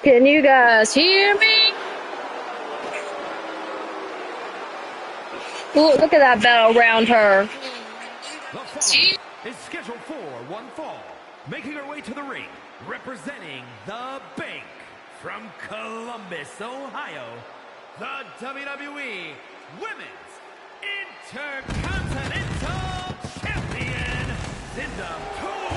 Can you guys hear me? Ooh, look at that bell around her. The following is scheduled for one fall. Making her way to the ring, representing the Bank from Columbus, Ohio, the WWE Women's Intercontinental Champion, Linda Torres.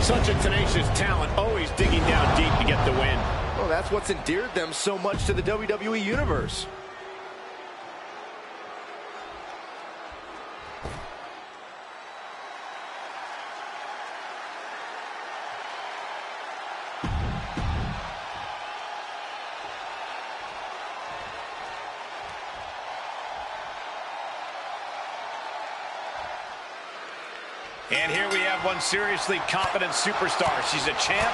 Such a tenacious talent, always digging down deep to get the win. Well, that's what's endeared them so much to the WWE Universe. And here we have one seriously competent superstar. She's a champ,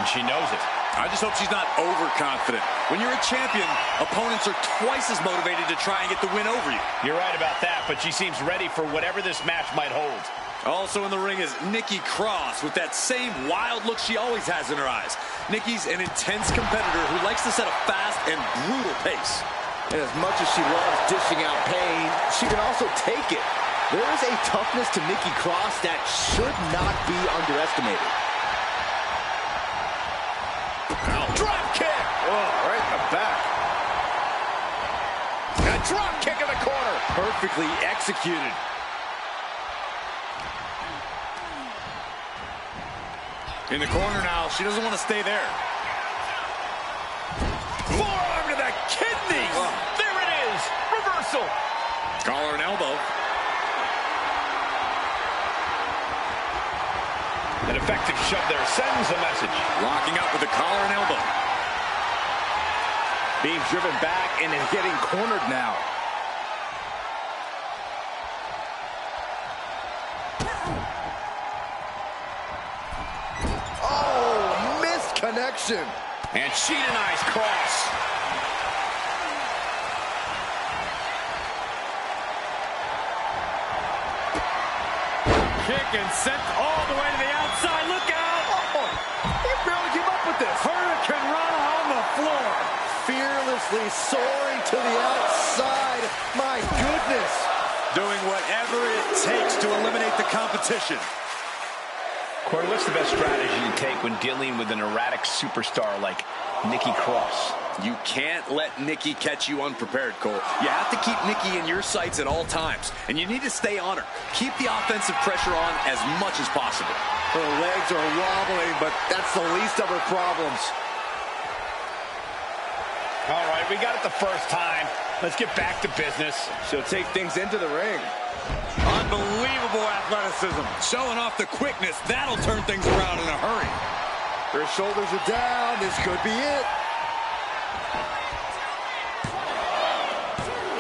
and she knows it. I just hope she's not overconfident. When you're a champion, opponents are twice as motivated to try and get the win over you. You're right about that, but she seems ready for whatever this match might hold. Also in the ring is Nikki Cross with that same wild look she always has in her eyes. Nikki's an intense competitor who likes to set a fast and brutal pace. And as much as she loves dishing out pain, she can also take it. There is a toughness to Nikki Cross that should not be underestimated. Drop kick! Oh, right in the back. A drop kick in the corner. Perfectly executed. In the corner now, she doesn't want to stay there. Forearm to the kidneys. Oh. There it is. Reversal. Collar and elbow. An effective shove there sends a message. Locking up with the collar and elbow. Being driven back and getting cornered now. Oh, missed connection. And she denies Cross. Kick and sent all the way to the outside. Look out! Oh, he barely came up with this. Hurricane run on the floor. Fearlessly soaring to the outside. My goodness. Doing whatever it takes to eliminate the competition. Corey, what's the best strategy to take when dealing with an erratic superstar like Nikki Cross? You can't let Nikki catch you unprepared, Cole. You have to keep Nikki in your sights at all times, and you need to stay on her. Keep the offensive pressure on as much as possible. Her legs are wobbling, but that's the least of her problems. All right, we got it the first time. Let's get back to business. She'll take things into the ring. Unbelievable athleticism. Showing off the quickness. That'll turn things around in a hurry. Her shoulders are down. This could be it.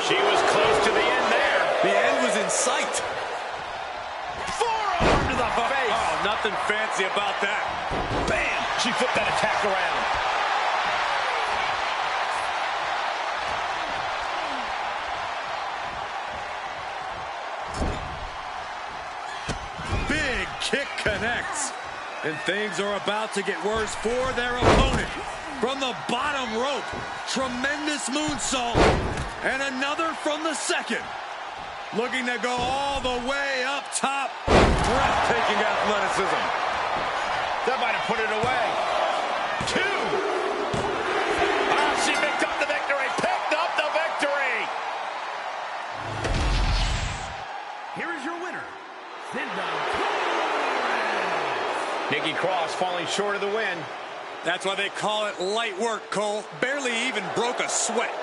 She was close to the end there. The end was in sight. Forearm to the face. Oh, nothing fancy about that. Bam! She flipped that attack around. Big kick connects. And things are about to get worse for their opponent. From the bottom rope, tremendous moonsault. And another from the second. Looking to go all the way up top. Breathtaking athleticism. That might have put it away. Two. Oh, she picked up the victory. Picked up the victory. Here is your winner, Linda Torres. Nikki Cross falling short of the win. That's why they call it light work, Cole. Barely even broke a sweat.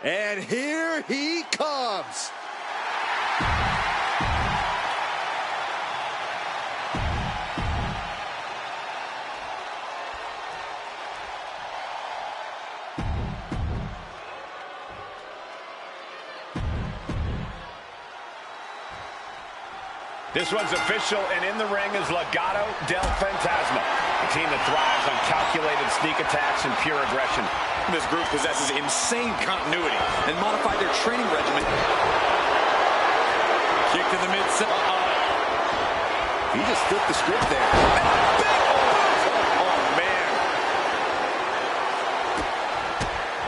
And here he comes. This one's official, and in the ring is Legado del Fantasma, a team that thrives on calculated sneak attacks and pure aggression. This group possesses insane continuity and modified their training regimen. Kick to the mid-set. He just flipped the script there. Oh, man.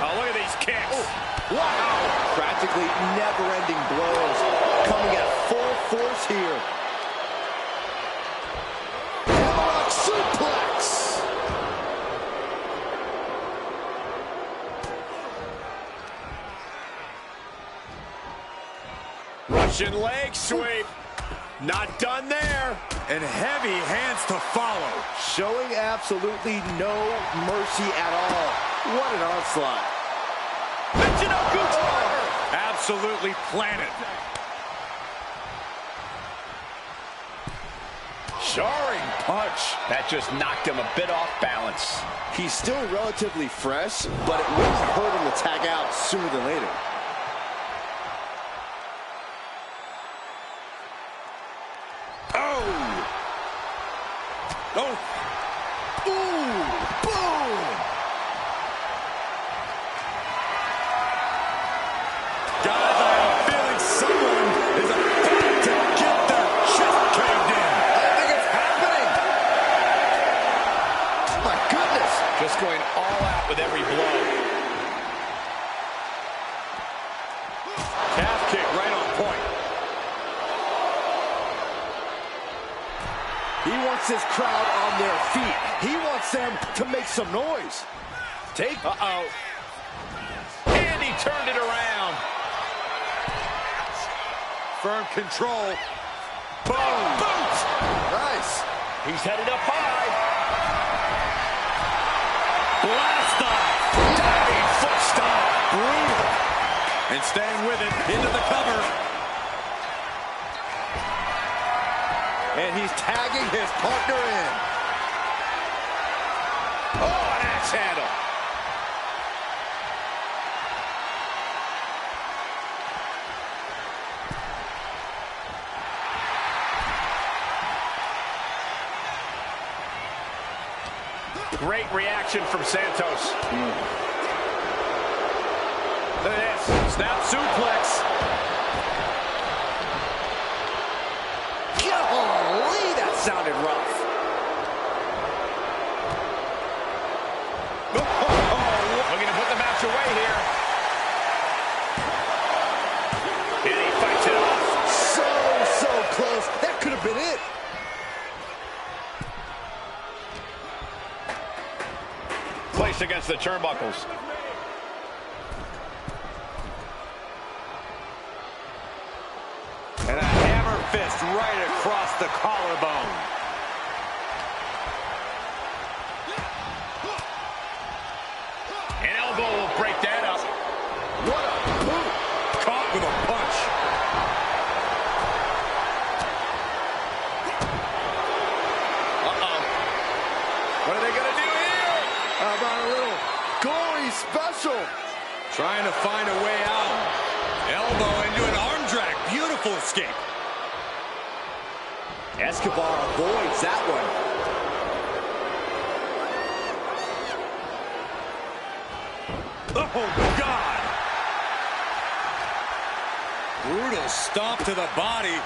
Oh, look at these kicks. Oh, wow. Practically never-ending blows coming at full force here. Hammerlock suplex. Russian leg sweep. Not done there. And heavy hands to follow. Showing absolutely no mercy at all. What an onslaught. Absolutely planted. Jarring punch. That just knocked him a bit off balance. He's still relatively fresh, but it wouldn't hurt him to tag out sooner than later. Oh! Ooh! Boom! Guys, I have a feeling someone is about to get their chest caved in. I think it's happening! My goodness! Just going all out with every blow. Calf kick right on point. He wants his crowd on their feet. He wants them to make some noise. Uh-oh. And he turned it around. Firm control. Boom! Boot! Nice. He's headed up high. Blast off. Diving foot stomp. Brutal. And staying with it into the cover. And he's tagging his partner in. Oh, an axe handle. Great reaction from Santos. Look at this. Snap suplex. Golly, that sounded rough. Looking to put the match away here. And he fights it off. So close. That could have been it. Placed against the turnbuckles. And a hammer fist right across the collarbone. An elbow will break that up. What a boot. Caught with a punch. Uh-oh. What are they going to do here? How about a little gory special? Trying to find a way out. Elbow into an arm drag. Beautiful escape. Escobar avoids that one. Oh, God. Brutal stomp to the body.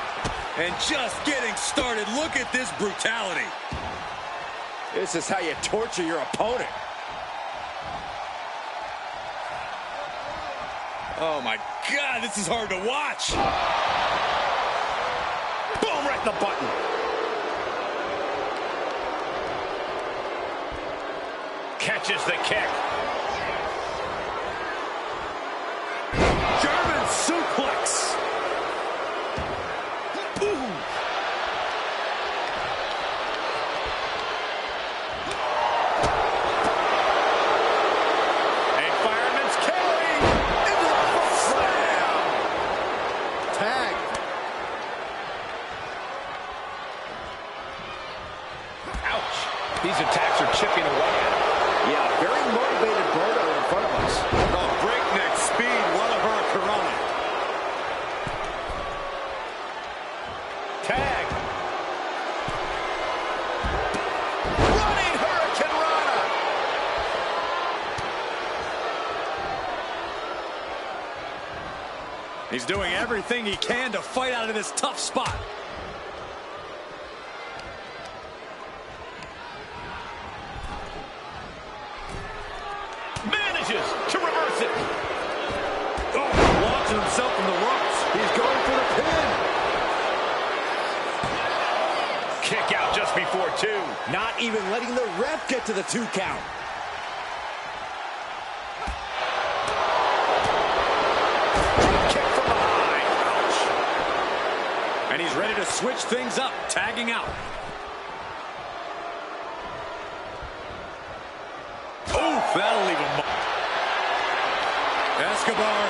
And just getting started. Look at this brutality. This is how you torture your opponent. Oh, my God. This is hard to watch. Boom, right in the button. Catches the kick. German suplex. Boom. A fireman's carry. Into the unmotivated Berto in front of us. Oh, breakneck speed, what a hurricanrana. Tag. Running hurricanrana. He's doing everything he can to fight out of this tough spot. Manages to reverse it. Oh, launching himself from the ropes. He's going for the pin. Kick out just before 2. Not even letting the ref get to the 2 count. Kick from behind. Ouch. And he's ready to switch things up, tagging out. Oof, that'll leave him. Escobar.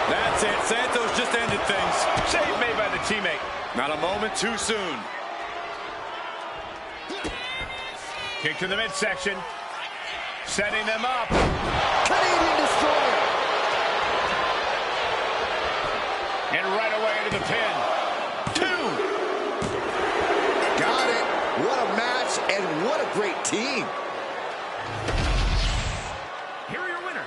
That's it. Santos just ended things. Save made by the teammate. Not a moment too soon. Kick to the midsection. Setting them up. Canadian Destroyer. And right away into the pin. 2. Got it. What a match and what a great team. Here are your winners.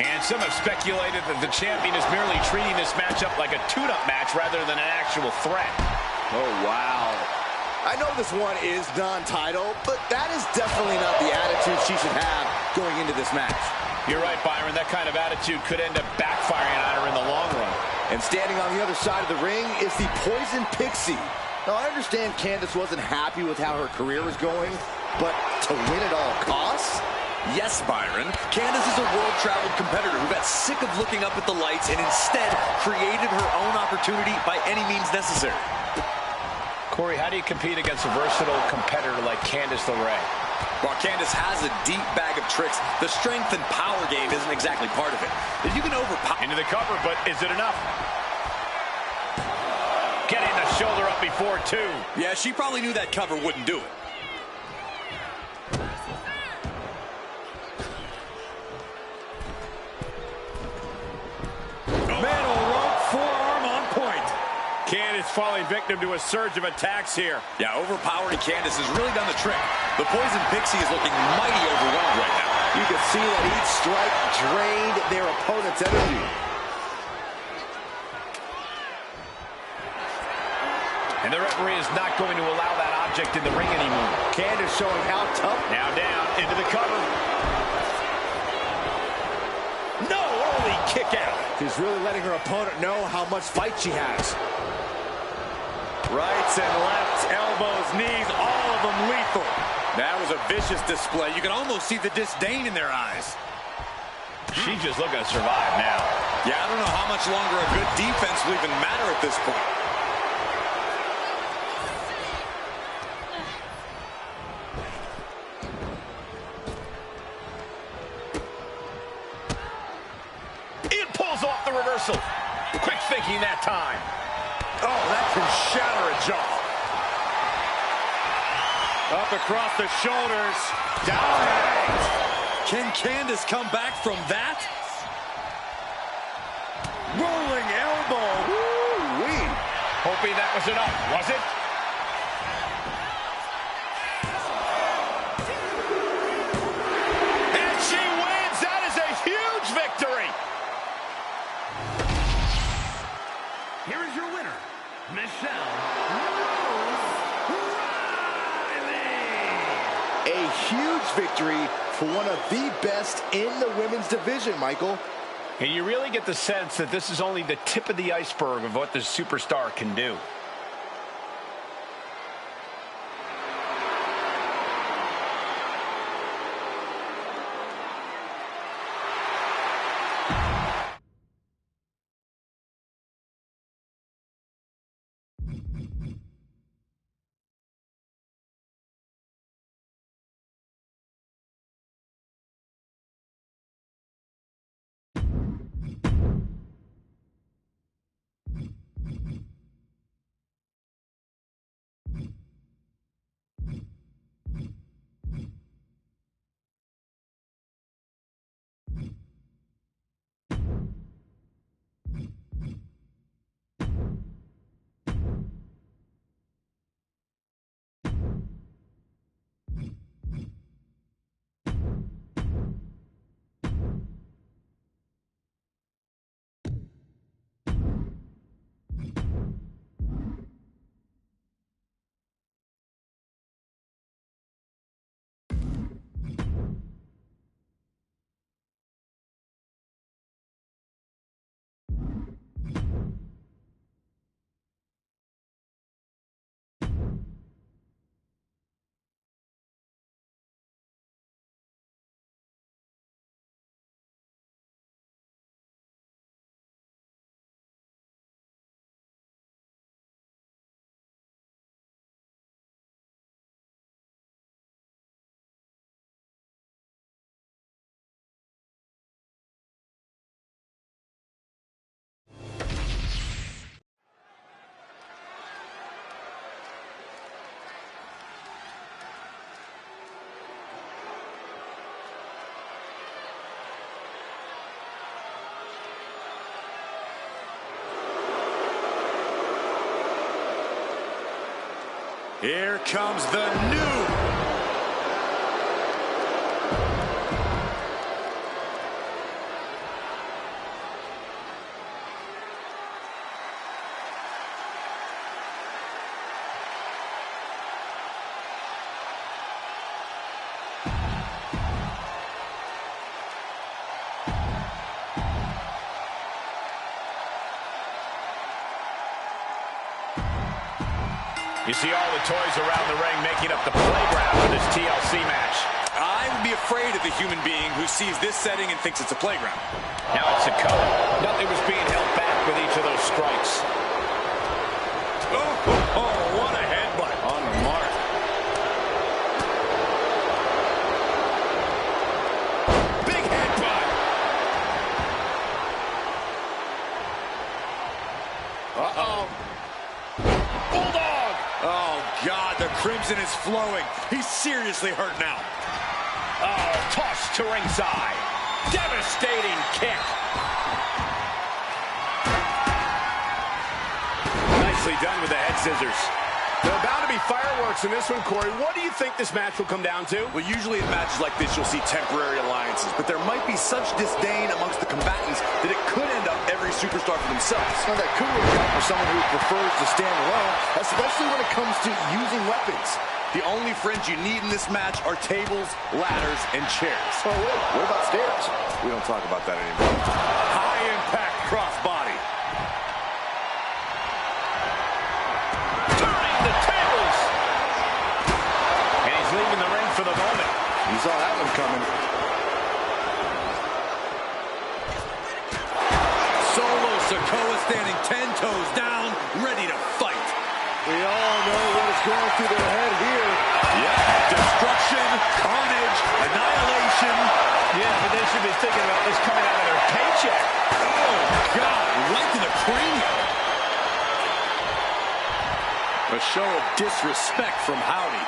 And some have speculated that the champion is merely treating this matchup like a tune-up match rather than an actual threat. Oh, wow. I know this one is non-title, but that is definitely not the attitude she should have going into this match. You're right, Byron. That kind of attitude could end up backfiring on her in the long run. And standing on the other side of the ring is the Poison Pixie. Now, I understand Candice wasn't happy with how her career was going, but to win at all costs? Yes, Byron. Candice is a world-traveled competitor who got sick of looking up at the lights and instead created her own opportunity by any means necessary. Corey, how do you compete against a versatile competitor like Candice LeRae? While Candice has a deep bag of tricks, the strength and power game isn't exactly part of it. If you can overpower... Into the cover, but is it enough? Getting the shoulder up before 2. Yeah, she probably knew that cover wouldn't do it. Candice falling victim to a surge of attacks here. Yeah, overpowering Candice has really done the trick. The Poison Pixie is looking mighty overwhelmed right now. You can see that each strike drained their opponent's energy. And the referee is not going to allow that object in the ring anymore. Candice showing how tough. Now down into the cover. No, early kick out. She's really letting her opponent know how much fight she has. Rights and lefts, elbows, knees, all of them lethal. That was a vicious display. You can almost see the disdain in their eyes. She's just looking to survive now. Yeah, I don't know how much longer a good defense will even matter at this point. reversal. Quick thinking that time. Oh, that can shatter a jaw. Up across the shoulders. Down. Can Candace come back from that? Rolling elbow. Woo-wee. Hoping that was enough, was it? And she wins! That is a huge victory! Here is your winner, Michelle Riley. A huge victory for one of the best in the women's division, Michael. And you really get the sense that this is only the tip of the iceberg of what this superstar can do. Here comes the new. You see all the toys around the ring making up the playground for this TLC match. I would be afraid of the human being who sees this setting and thinks it's a playground. Now it's a cover. Nothing was being held back with each of those strikes. Oh, what a headbutt. On the mark. Big headbutt. Uh-oh. Bulldog. Oh, God, the crimson is flowing. He's seriously hurt now. Oh, tossed to ringside. Devastating kick. Nicely done with the head scissors. There are bound to be fireworks in this one, Corey. What do you think this match will come down to? Well, usually in matches like this, you'll see temporary alliances, but there might be such disdain amongst the combatants that it could end up every superstar for themselves. Well, that could work out for someone who prefers to stand alone, especially when it comes to using weapons. The only friends you need in this match are tables, ladders, and chairs. Oh, wait, what about stairs? We don't talk about that anymore. High impact crossbody. Turning the tables. And he's leaving the ring for the moment. You saw that one coming. Solo Sikoa standing 10 toes down, ready to fight. We all know what is going through their head here. Yeah, destruction, carnage, annihilation. Yeah, but they should be thinking about this coming out of their paycheck. Oh, God. show of disrespect from Howdy.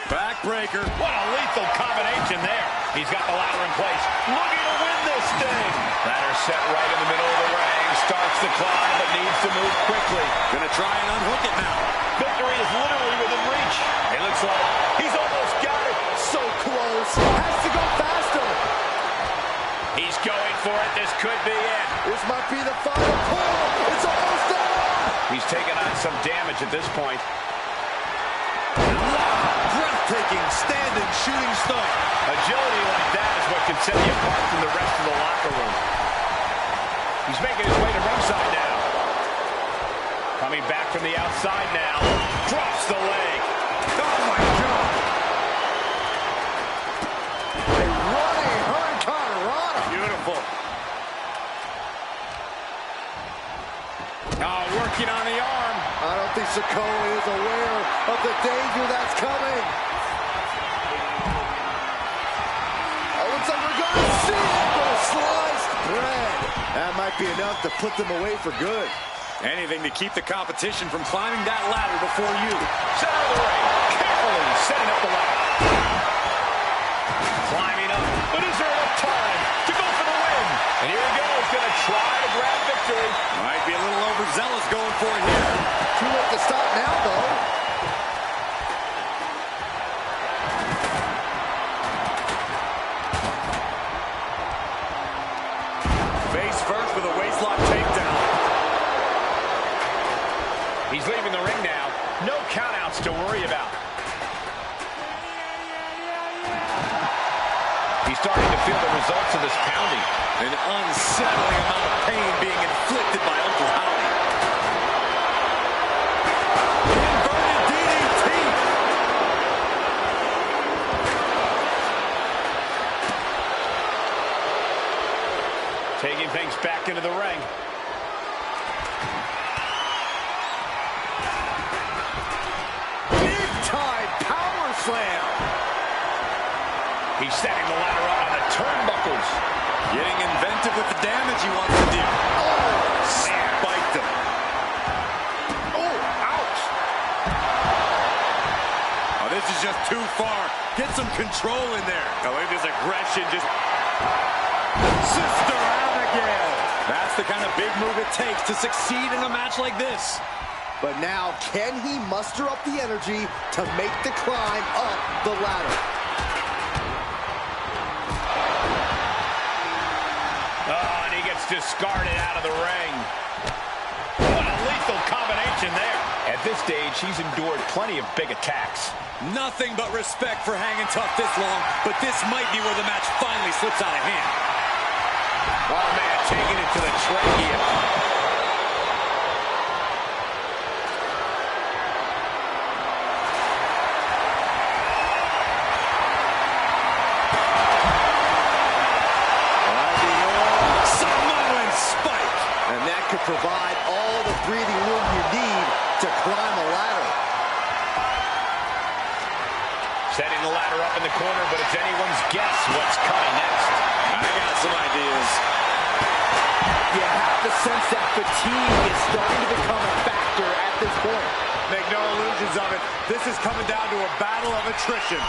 Backbreaker. What a lethal combination there. He's got the ladder in place. Looking to win this thing. Ladder set right in the middle of the ring. Starts the climb, but needs to move quickly. Gonna try and unhook it now. Victory is literally within reach. It looks like he's almost got it. So close. Has to go faster. He's going for it. This could be it. This might be the final pull. It's almost done. He's taken on some damage at this point. Breathtaking standing shooting star. Agility like that is what can set you apart from the rest of the locker room. He's making his way to ringside now. Coming back from the outside now. Drops the leg. Oh, my God. A running hurricanrana. Beautiful. Oh, working on the arm. I don't think Sikoa is aware of the danger that's coming. Oh, looks like we're going to see it for a sliced bread. That might be enough to put them away for good. Anything to keep the competition from climbing that ladder before you. Center of the ring. Carefully setting up the ladder. Climbing up. But is there enough time to go for the win? And here he goes. Going to try to grab victory. Might be a little overzealous going for it here. Too late to stop now, though. Face first with a waistlock takedown. He's leaving the ring now. No countouts to worry about. He's starting to feel the results of this pounding. An unsettling amount of pain being inflicted by Uncle Howdy. Inverted DDT. Taking things back into the ring. Big-time power slam. He's setting the ladder up on the turnbuckles. Getting inventive with the damage he wants to do. Oh, spiked him. Oh, ouch. Oh, this is just too far. Get some control in there. Oh, look at this aggression. Just Sister Abigail. That's the kind of big move it takes to succeed in a match like this. But now, can he muster up the energy to make the climb up the ladder? Oh, and he gets discarded out of the ring. What a lethal combination there. At this stage, he's endured plenty of big attacks. Nothing but respect for hanging tough this long, but this might be where the match finally slips out of hand. Oh, man, taking it to the trachea. Provide all the breathing room you need to climb a ladder. Setting the ladder up in the corner, but it's anyone's guess what's coming next. I got some ideas. You have to sense that fatigue is starting to become a factor at this point. Make no illusions of it. This is coming down to a battle of attrition.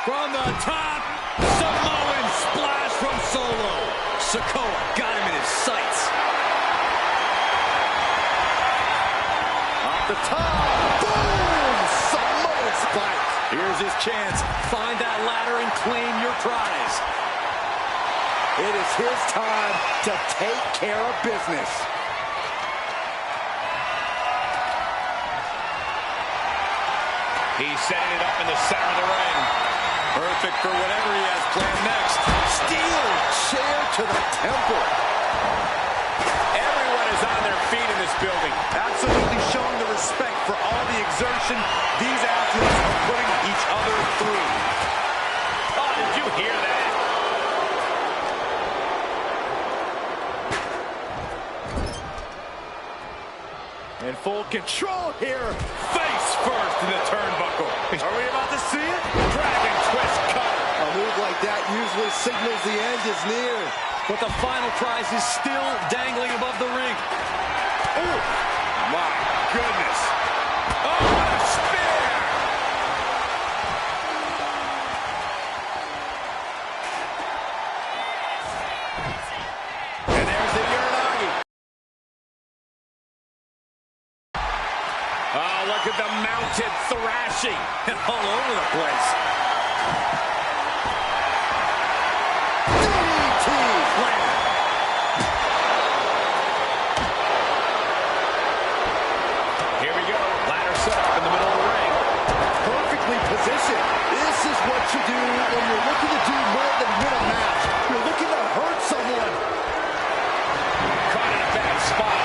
From the top, Samoan splash from Solo. Sikoa got him in his sights. The top, boom, Samoan spike. Here's his chance. Find that ladder and claim your prize. It is his time to take care of business. He's setting it up in the center of the ring. Perfect for whatever he has planned next. Steel chair to the temple. Everyone is on their feet in this building. Absolutely showing the respect for all the exertion these athletes are putting each other through. Oh, did you hear that? In full control here. Face first in the turnbuckle. Are we about to see it? Dragon twist cutter. A move like that usually signals the end is near. But the final prize is still dangling above the ring. Oh, my goodness. Oh, what a spear! And there's the Uranagi. Oh, look at the mounted thrashing. All over the place. DDT. Here we go. Ladder set up in the middle of the ring. Perfectly positioned. This is what you do when you're looking to do more than win a match. You're looking to hurt someone. Caught in a bad spot.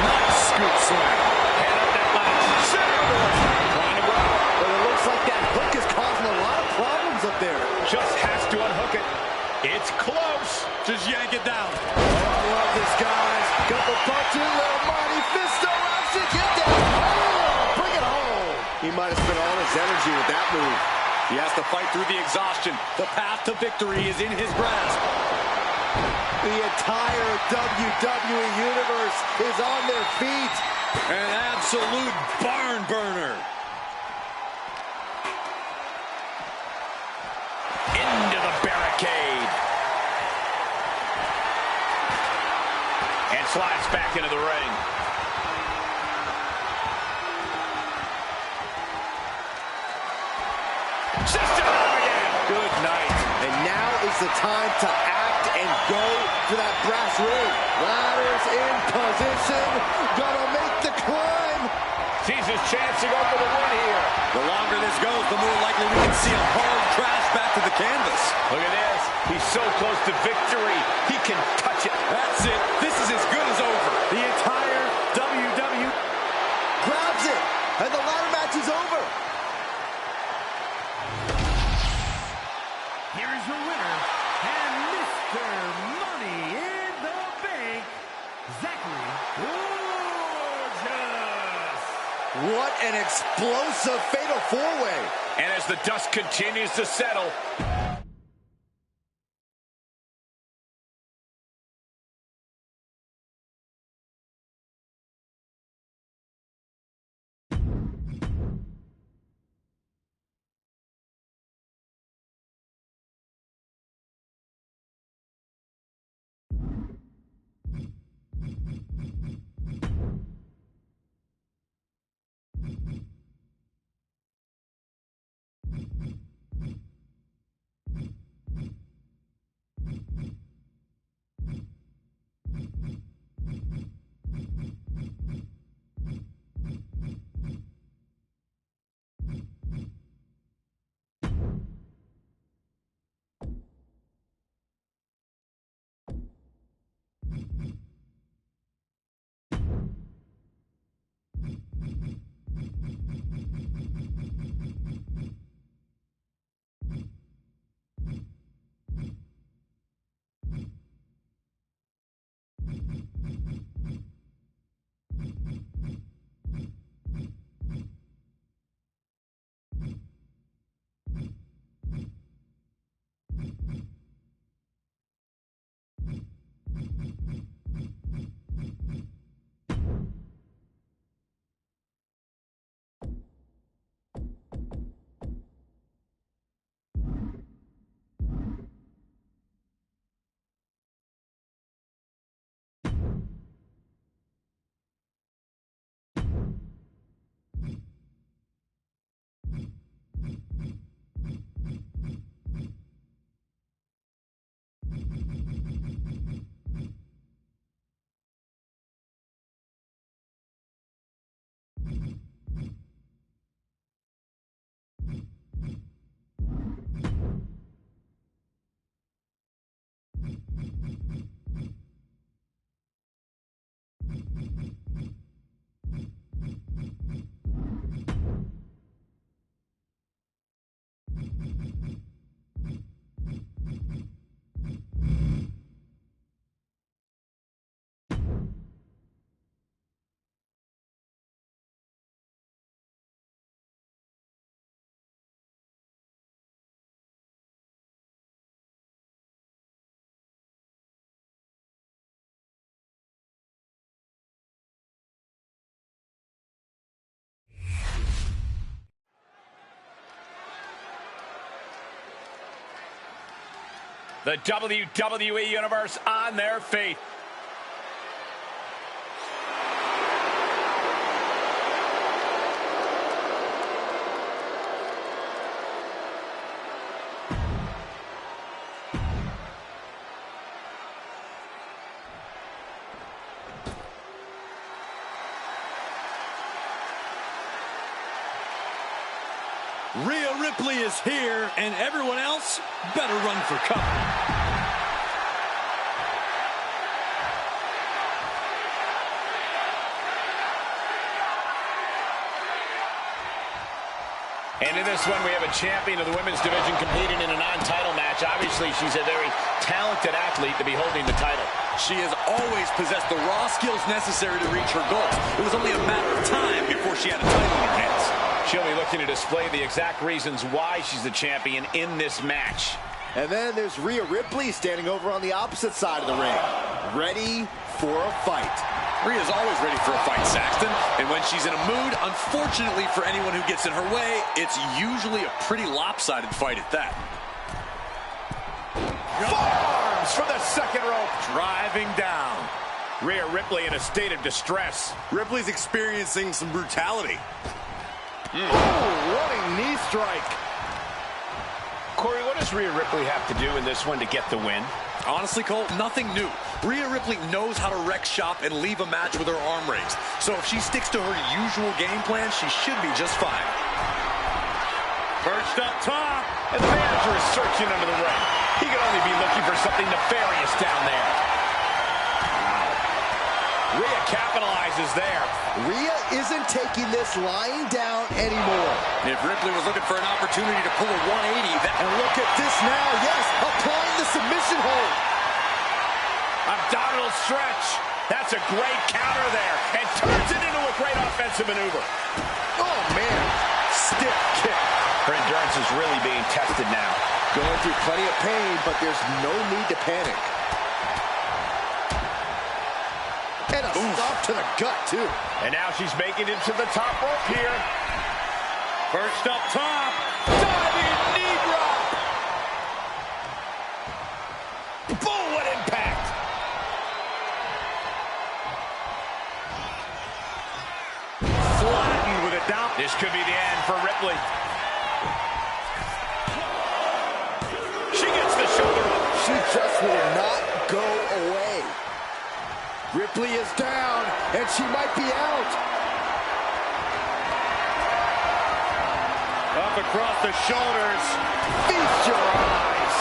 Nice scoop slam. Head up that ladder. Trying to grab it. But it looks like that hook is causing a lot of problems up there. Just has to unhook it. It's close. Just yank it down. Oh, I love this, guys. Couple punches, little mighty fisto action. Get down. Oh, bring it home. He might have spent all his energy with that move. He has to fight through the exhaustion. The path to victory is in his grasp. The entire WWE Universe is on their feet. An absolute barn burner. Into the barricade. And slides back into the ring. System again. Good night. And now is the time to act and go for that brass ring. Ladders in position. Gonna make the climb. Sees his chance to go for the win here. The longer this goes, the more likely we can see a hard crash back to the canvas. Look at this. He's so close to victory. He can touch it. That's it. This is as good as over. The entire WWE grabs it. And the ladder match is over. Here is your winner, and Mr. Money in the Bank, Zachary Gorgeous. What an explosive fatal four-way. And as the dust continues to settle, The WWE Universe on their feet. Rhea Ripley is here, and everyone else better run for cover. And in this one, we have a champion of the women's division competing in a non-title match. Obviously, she's a very talented athlete to be holding the title. She has always possessed the raw skills necessary to reach her goals. It was only a matter of time before she had a title in her hands. She'll be looking to display the exact reasons why she's the champion in this match. And then there's Rhea Ripley standing over on the opposite side of the ring, ready for a fight. Rhea's always ready for a fight, Saxton. And when she's in a mood, unfortunately for anyone who gets in her way, it's usually a pretty lopsided fight at that. Forearms from the second rope. Driving down. Rhea Ripley in a state of distress. Ripley's experiencing some brutality. Oh, running knee strike. Corey, what does Rhea Ripley have to do in this one to get the win? Honestly, Cole, nothing new. Rhea Ripley knows how to wreck shop and leave a match with her arm raised. So if she sticks to her usual game plan, she should be just fine. Perched up top. And the manager is searching under the ring. He could only be looking for something nefarious down there. Rhea capitalizes there. Rhea isn't taking this lying down anymore. If Ripley was looking for an opportunity to pull a 180, And look at this now, yes, applying the submission hold. Abdominal stretch. That's a great counter there. And turns it into a great offensive maneuver. Oh, man, stiff kick. Her endurance is really being tested now. Going through plenty of pain, but there's no need to panic. And a stop to the gut, too. And now she's making it to the top rope here. Perched up top. Diving knee drop. Boom, what impact. Flattened with a down. This could be the end for Ripley. She gets the shoulder up. She just will not go away. Ripley is down, and she might be out. Up across the shoulders. Feast your eyes.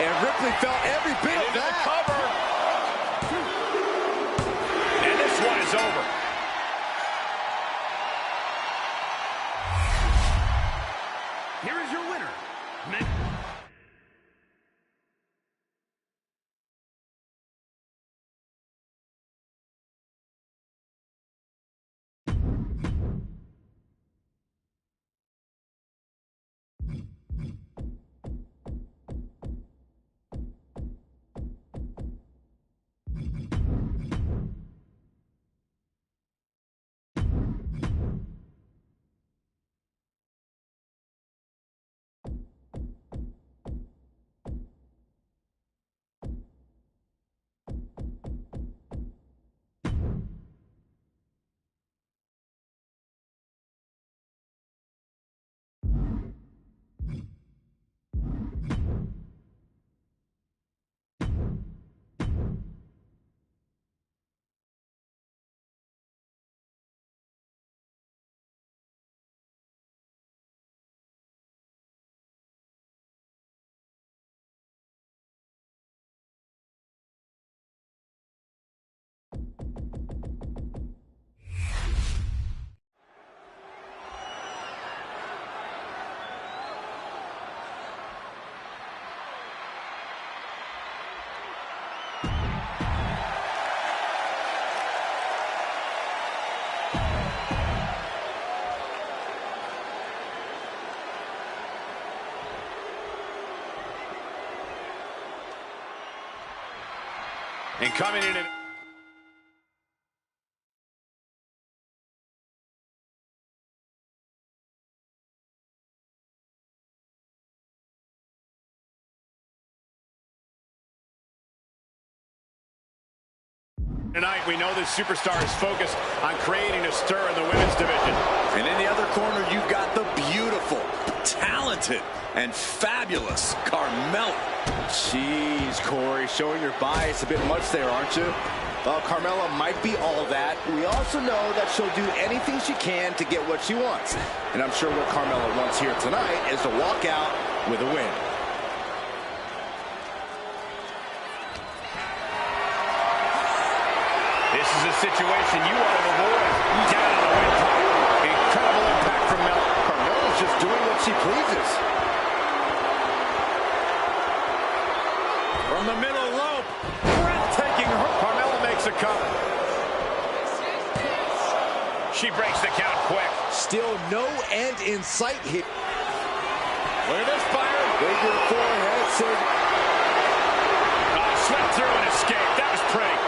And Ripley felt every bit of Into the that. cover. And this one is over. Here is your winner, And coming in at Tonight, we know this superstar is focused on creating a stir in the women's division. And in the other corner, you've got the beautiful, talented, and fabulous Carmella. Jeez, Corey, showing your bias a bit much there, aren't you? Well, Carmella might be all that. We also know that she'll do anything she can to get what she wants. And I'm sure what Carmella wants here tonight is to walk out with a win. This is a situation you want to avoid. Down on the windpipe. Incredible impact from Mel. Carmella's just doing what she pleases. From the middle rope. Breathtaking. Carmella makes a cover. She breaks the count quick. Still no end in sight here. Look at this fire. Figure forehead, Sid. Oh, swept through and escaped. That was pretty.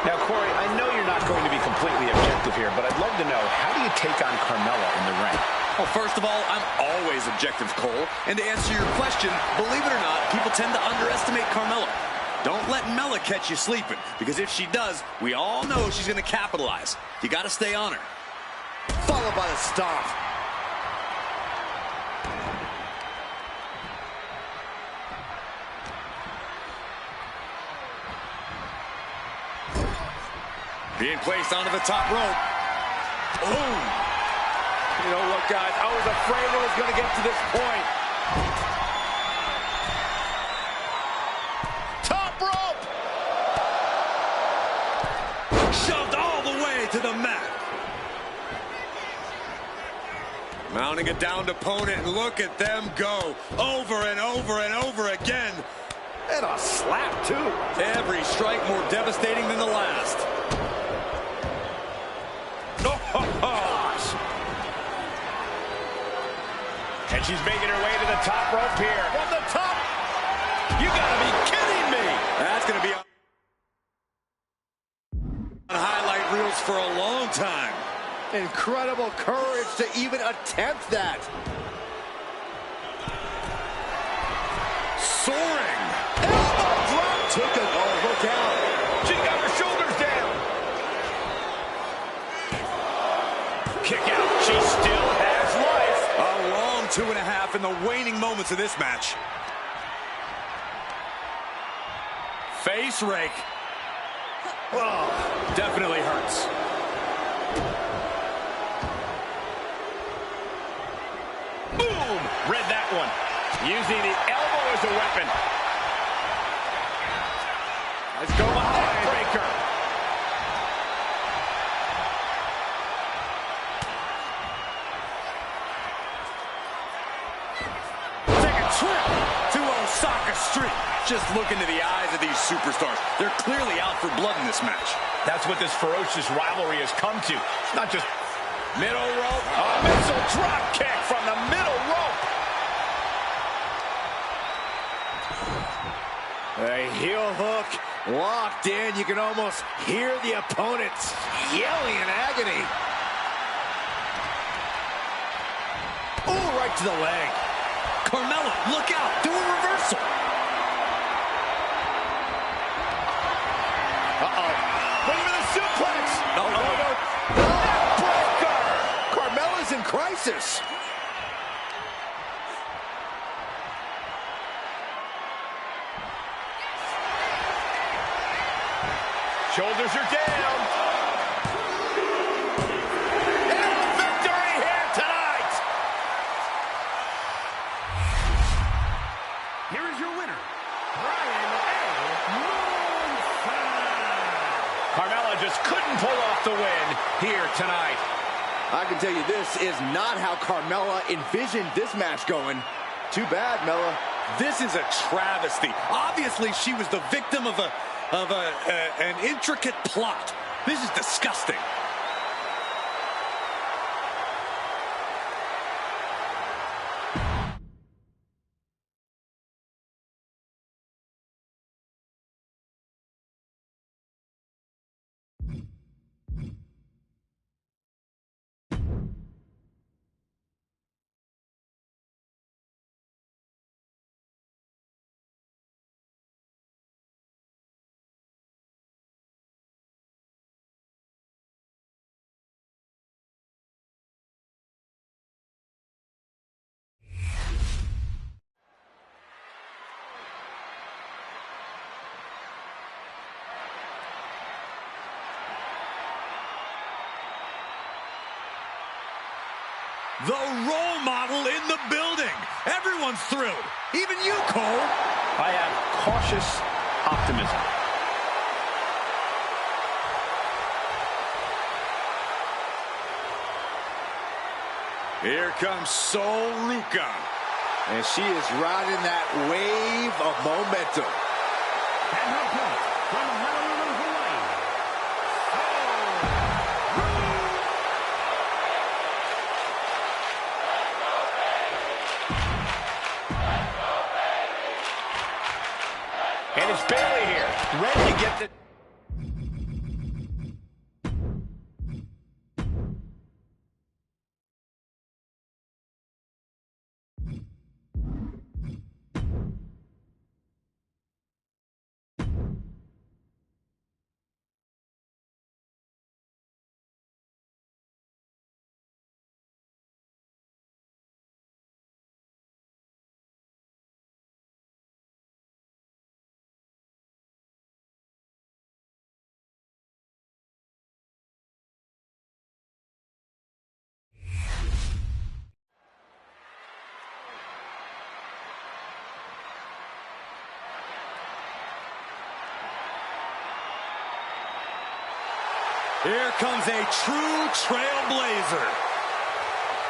Now, Corey, I know you're not going to be completely objective here, but I'd love to know, how do you take on Carmella in the ring? Well, first of all, I'm always objective, Cole. And to answer your question, believe it or not, people tend to underestimate Carmella. Don't let Mella catch you sleeping, because if she does, we all know she's going to capitalize. You got to stay on her. Followed by the stomp. Being placed onto the top rope. Boom. You know what, guys? I was afraid it was going to get to this point. Top rope! Shoved all the way to the mat. Mounting a downed opponent, and look at them go. Over and over and over again. And a slap, too. Every strike more devastating than the last. Gosh. And she's making her way to the top rope here. From the top. You gotta be kidding me. That's going to be on highlight reels for a long time. Incredible courage to even attempt that. Soaring. Elbow drop. Took it. Oh, look out. She got her shoulders down. Kick out. She still has life. A long 2.5 in the waning moments of this match. Face rake. Oh, definitely hurts. Boom! Read that one. Using the elbow as a weapon. Let's go behind. Breaker. Take a trip to Osaka Street. Just look into the eyes of these superstars. They're clearly out for blood in this match. That's what this ferocious rivalry has come to. It's not just middle rope. A missile drop kick from the middle rope. A heel hook locked in. You can almost hear the opponents yelling in agony. Oh, right to the leg. Carmella, look out. Do a reversal. Uh-oh. Wait for the suplex. No. Neckbreaker. Carmella's in crisis. Shoulders are down. And a victory here tonight. Here is your winner, Brian A. Carmella just couldn't pull off the win here tonight. I can tell you this is not how Carmella envisioned this match going. Too bad, Mella. This is a travesty. Obviously, she was the victim of an intricate plot. This is disgusting. The role model in the building. Everyone's thrilled. Even you, Cole. I have cautious optimism. Here comes Sol Ruca. And she is riding that wave of momentum. And her opponent from Honolulu, Hawaii, And it's Bailey here, ready to get the... Here comes a true trailblazer.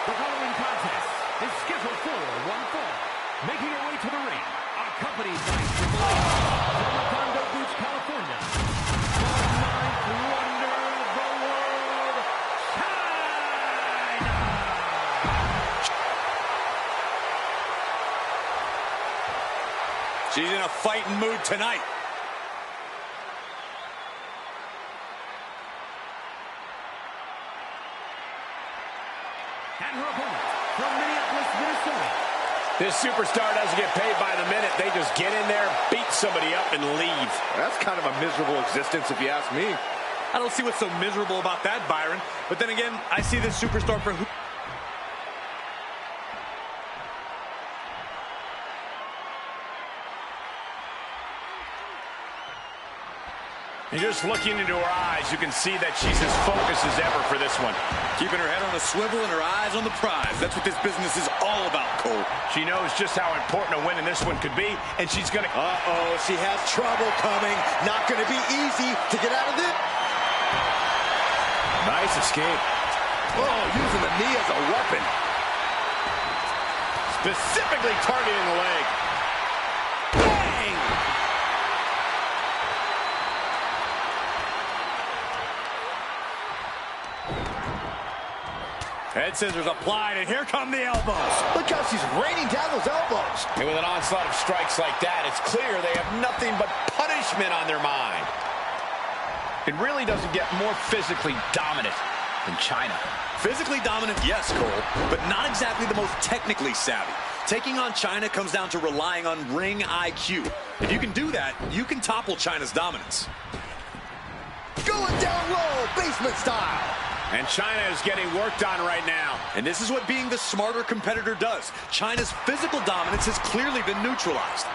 the following contest is scheduled for one fall. Making her way to the ring, accompanied by Triple H from Redondo Beach, California, the ninth wonder of the world, China! She's in a fighting mood tonight. And her opponent from Minneapolis, Minnesota. This superstar doesn't get paid by the minute. They just get in there, beat somebody up, and leave. That's kind of a miserable existence if you ask me. I don't see what's so miserable about that, Byron. But then again, I see this superstar for who... And just looking into her eyes, you can see that she's as focused as ever for this one. Keeping her head on a swivel and her eyes on the prize. That's what this business is all about, Cole. She knows just how important a win in this one could be, and she's going to... Uh-oh, she has trouble coming. Not going to be easy to get out of this. Nice escape. Oh, using the knee as a weapon. Specifically targeting the leg. Bang! Head scissors applied, and here come the elbows. Look how she's raining down those elbows. And with an onslaught of strikes like that, it's clear they have nothing but punishment on their mind. It really doesn't get more physically dominant than China. Physically dominant, yes, Cole, but not exactly the most technically savvy. Taking on China comes down to relying on ring IQ. If you can do that, you can topple China's dominance. Going down low, basement style. And China is getting worked on right now. And this is what being the smarter competitor does. China's physical dominance has clearly been neutralized.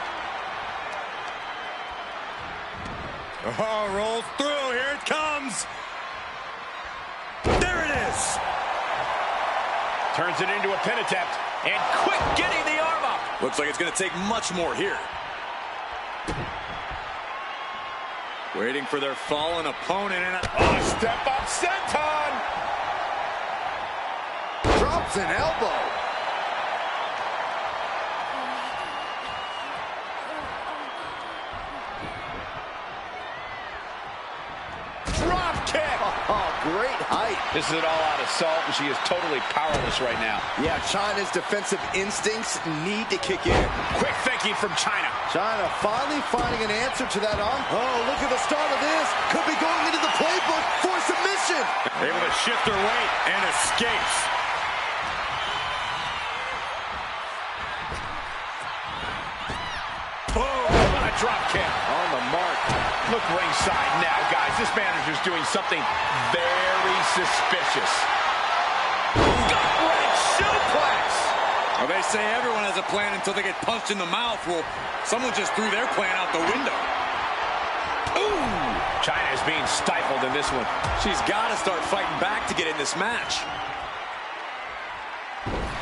Oh, rolls through. Here it comes. There it is. Turns it into a pin attempt. And quick getting the arm up. Looks like it's going to take much more here. Waiting for their fallen opponent. And Oh, step up senton. Drops an elbow. Drop kick. Oh, great height. This is an all-out assault, and she is totally powerless right now. Yeah, China's defensive instincts need to kick in. Quick thinking from China. China finally finding an answer to that arm. Oh, look at the start of this. Could be going into the playbook for submission. able to shift her weight and escapes. Boom! A drop kick. On the mark. Look ringside now, guys. This manager's doing something very suspicious. Gut-wrench suplex! Well, they say everyone has a plan until they get punched in the mouth. Well, someone just threw their plan out the window. Ooh! China is being stifled in this one. She's got to start fighting back to get in this match.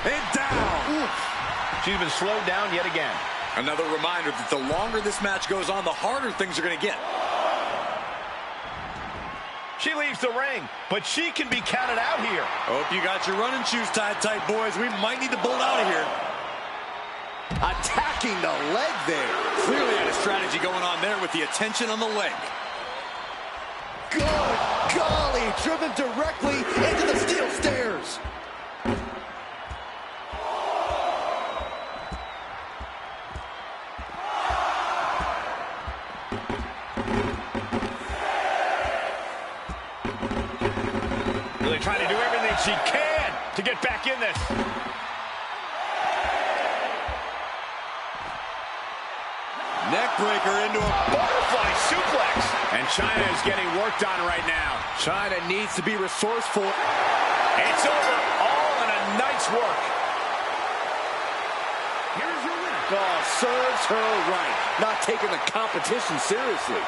And down. She's been slowed down yet again. Another reminder that the longer this match goes on, the harder things are going to get. She leaves the ring, but she can be counted out here. Hope you got your running shoes tied tight, boys. We might need to bolt out of here. Attacking the leg there. Clearly had a strategy going on there with the attention on the leg. Good golly, driven directly into the steel stairs. Really trying to do everything she can to get back in this. Neckbreaker into a Butterfly suplex. And Chyna is getting worked on right now. Chyna needs to be resourceful. It's over. All in a night's work. Here's your winner. Oh, serves her right. Not taking the competition seriously.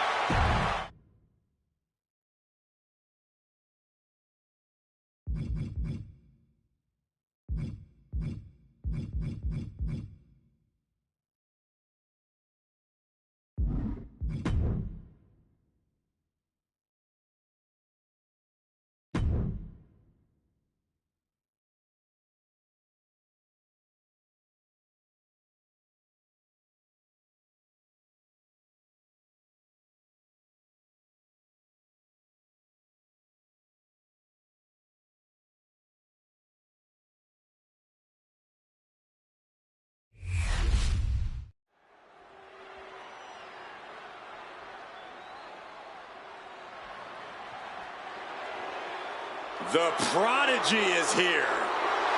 The Prodigy is here.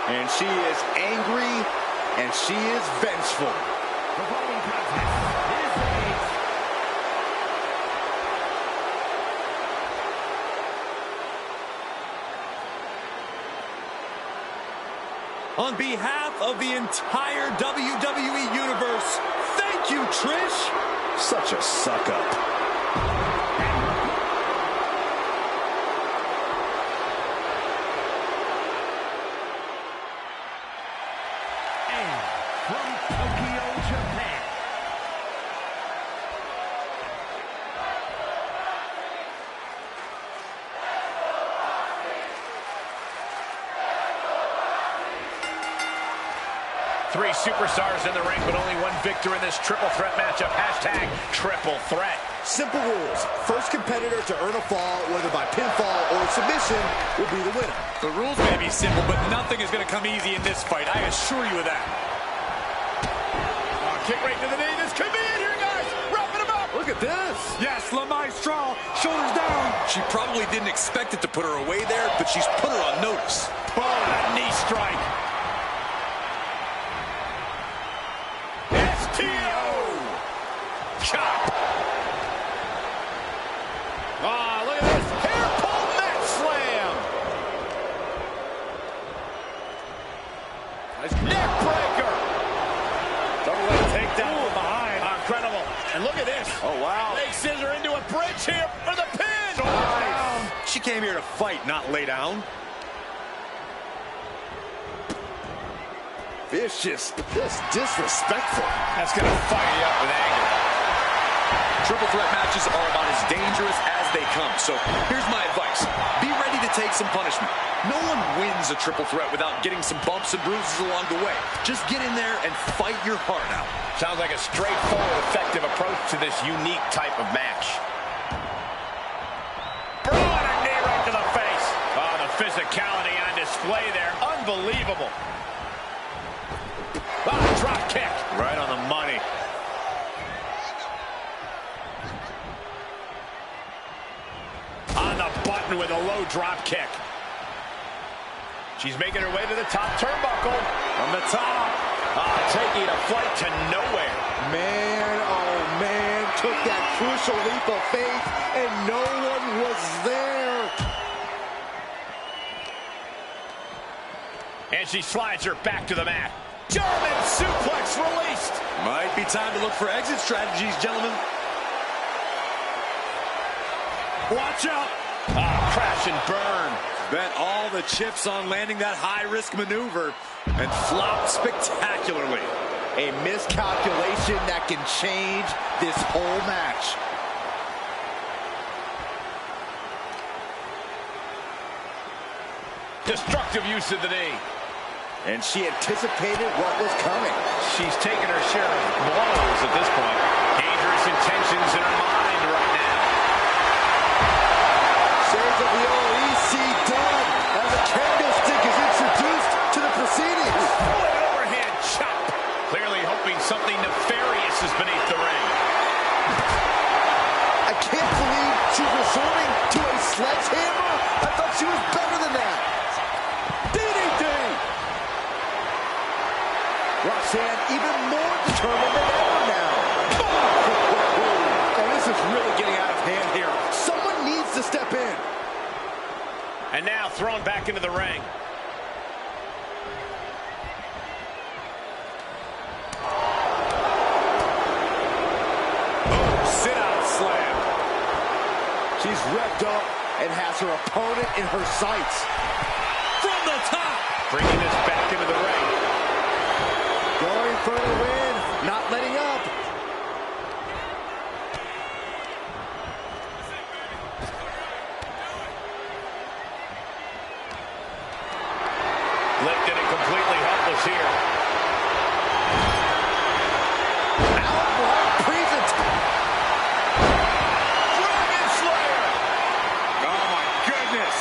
And she is angry, and she is vengeful. The following contest On behalf of the entire WWE Universe, thank you, Trish. Such a suck-up. from Tokyo, Japan. Three superstars in the ring, but only one victor in this triple threat matchup. Hashtag triple threat. Simple rules. First competitor to earn a fall, whether by pinfall or submission, will be the winner. The rules may be simple, but nothing is going to come easy in this fight. I assure you of that. Oh, kick right to the knee. This could be it here, guys. Wrapping him up. Look at this. Yes, La Maestra, shoulders down. She probably didn't expect it to put her away there, but she's put her on notice. Boom, that knee strike. Chop! Oh, look at this. Hair pull mat slam. Nice neck breaker. Double leg takedown from behind. Oh, incredible. And look at this. Oh, wow. Leg scissor into a bridge here for the pin. Down. She came here to fight, not lay down. Vicious, just disrespectful. That's going to fire you up with anger. Triple threat matches are about as dangerous as they come. So here's my advice. Be ready to take some punishment. No one wins a triple threat without getting some bumps and bruises along the way. Just get in there and fight your heart out. Sounds like a straightforward, effective approach to this unique type of match. Bro, and a knee right to the face. Oh, the physicality on display there. Unbelievable. Oh, drop kick. Right on the money. On the button with a low drop kick. She's making her way to the top turnbuckle. From the top. Taking a flight to nowhere. Man, oh man, took that crucial leap of faith, and no one was there. And she slides her back to the mat. German suplex released. Might be time to look for exit strategies, gentlemen. Watch out. Crash and burn. Bet all the chips on landing that high-risk maneuver and flopped spectacularly. A miscalculation that can change this whole match. Destructive use of the knee. And she anticipated what was coming. She's taken her share of blows at this point. Dangerous intentions in her mind right now. Shades of the old EC done as a candlestick is introduced to the proceedings. Oh, an overhand chop. Clearly hoping something nefarious is beneath the ring. I can't believe she's resorting to a sledgehammer. I thought she was better than that. DDT! Roxanne even more determined than ever now. And this is really getting out of hand here. Someone needs to step in. And now thrown back into the ring. Sit-out slam. She's revved up and has her opponent in her sights. From the top. Bringing this back into the ring. Going for the win, not letting up. Lifted and completely helpless here. Outright presentation. Dragon Slayer. Oh, my goodness.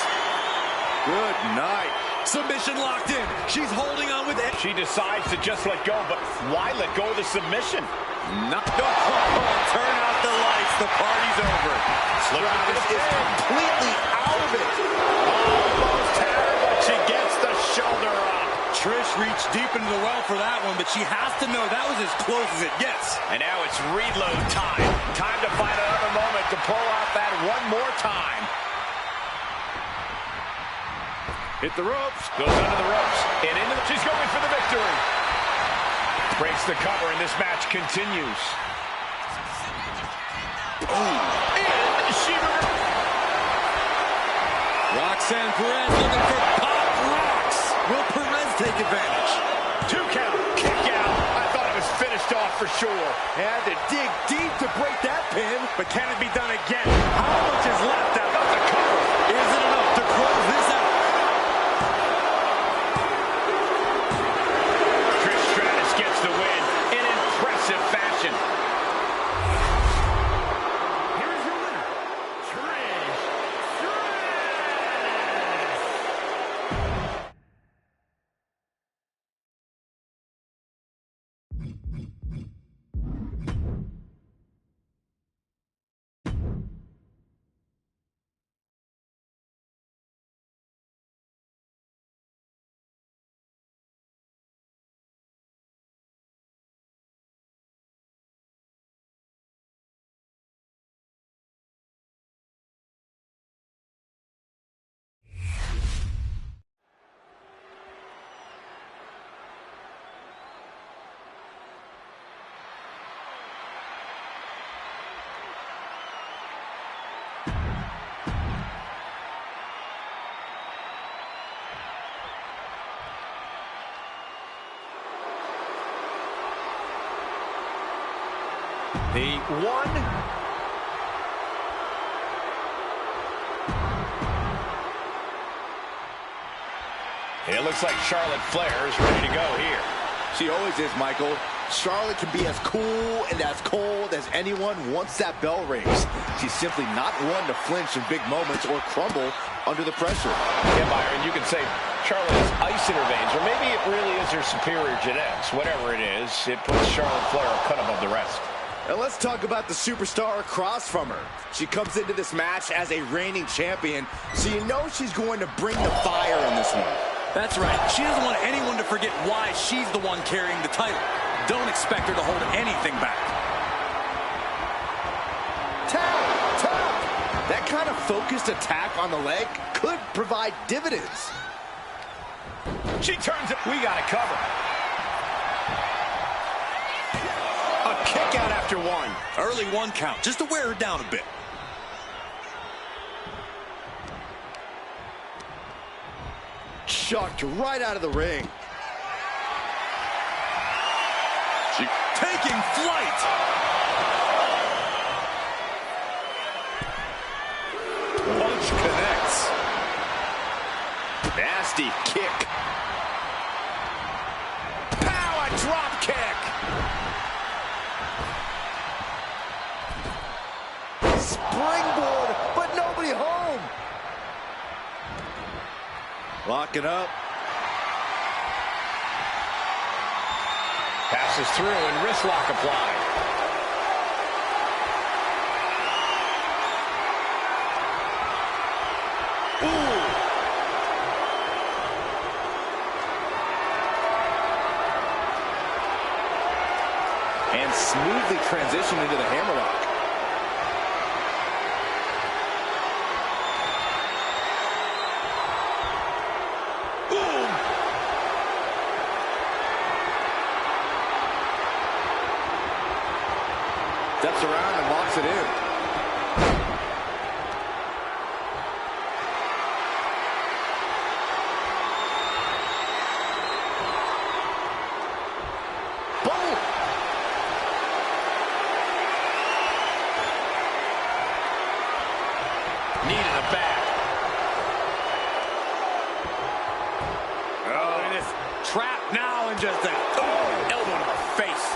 Good night. Submission locked in. She's holding on with it. She decides to just let go, but why let go of the submission? Turn out the lights. The party's over. Travis is completely out of it. Almost terrible. She gets the shoulder up. Trish reached deep into the well for that one, but she has to know that was as close as it gets. And now it's reload time. Time to find another moment to pull out that one more time. Hit the ropes. Goes under the ropes. And into the... She's going for the victory. Breaks the cover, and this match continues. And she... Roxanne Perez looking for pop rocks. Will Perez take advantage? 2 count. Kick out. I thought it was finished off for sure. Had to dig deep to break that pin. But can it be done again? How much is left out Got the cover. Is it enough to close this out? Gets the win in impressive fashion. Here is your winner, Trish The one. It looks like Charlotte Flair is ready to go here. She always is, Michael. Charlotte can be as cool and as cold as anyone once that bell rings. She's simply not one to flinch in big moments or crumble under the pressure. Yeah, Byron, you can say Charlotte has ice in her veins, or maybe it really is her superior genetics. Whatever it is, it puts Charlotte Flair a cut above the rest. And let's talk about the superstar across from her. She comes into this match as a reigning champion, so you know she's going to bring the fire in this one. That's right. She doesn't want anyone to forget why she's the one carrying the title. Don't expect her to hold anything back. Tap, tap. That kind of focused attack on the leg could provide dividends. She turns it. We got to cover. A kick out after one. Early 1 count, just to wear her down a bit. shucked right out of the ring. She's taking flight. Punch connects. Nasty kick. Power drop kick. Springboard, but nobody home. Locking up. Passes through and wrist lock applied. Ooh. And smoothly transitioned into the hammerlock. Steps around and locks it in. Boom! Knee to the back. Oh, and it's trapped now and just a elbow to the face.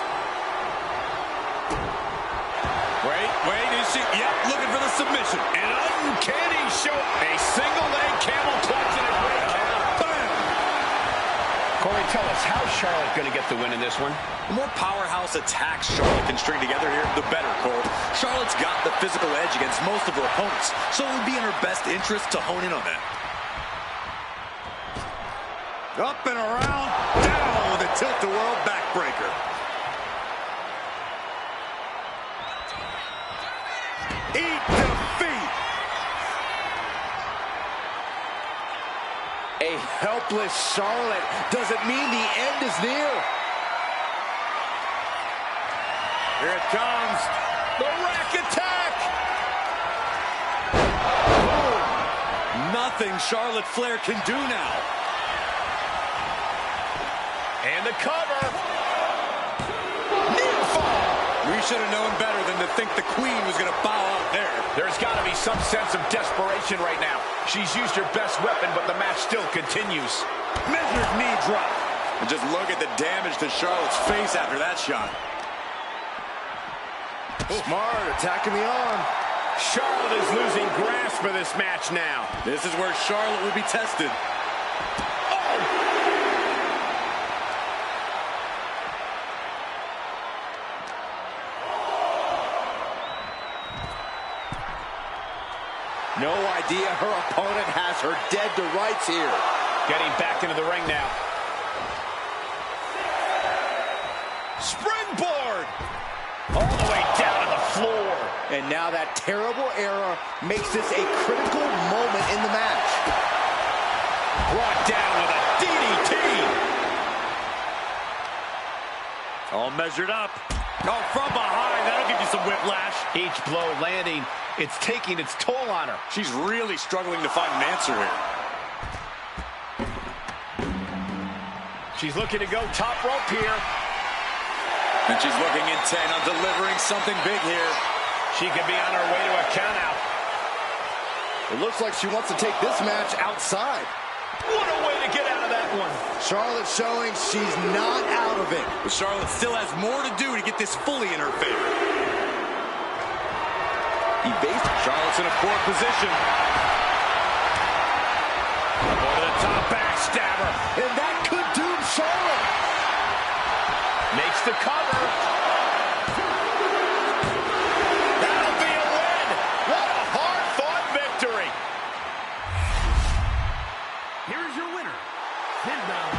Wait, is she? Yep, looking for the submission. An uncanny show. A single leg camel clutch and a great count. Bam! Corey, tell us, how's Charlotte going to get the win in this one? The more powerhouse attacks Charlotte can string together here, the better, Cole. Charlotte's got the physical edge against most of her opponents, so it would be in her best interest to hone in on that. Up and around, down with a tilt-the-world backbreaker. Eat defeat. A helpless Charlotte doesn't mean the end is near. Here it comes. The rack attack! Nothing Charlotte Flair can do now. And the cover. We should have known better than to think the Queen was going to bow out there. There's got to be some sense of desperation right now. She's used her best weapon, but the match still continues. Measured knee drop. And just look at the damage to Charlotte's face after that shot. Smart, attacking the arm. Charlotte is losing grasp of this match now. This is where Charlotte will be tested. No idea her opponent has her dead to rights here. Getting back into the ring now. Springboard! All the way down to the floor. And now that terrible error makes this a critical moment in the match. Brought down with a DDT. All measured up. Oh, from behind. That'll give you some whiplash. Each blow landing. It's taking its toll on her. She's really struggling to find an answer here. She's looking to go top rope here. And she's looking intent on delivering something big here. She could be on her way to a countout. It looks like she wants to take this match outside. What a way to get out of that one. Charlotte showing she's not out of it. But Charlotte still has more to do to get this fully in her favor. Charlotte's in a poor position. Over the top backstabber. And that could doom Charlotte. Makes the cover. That'll be a win. What a hard-fought victory. Here's your winner, Pinball.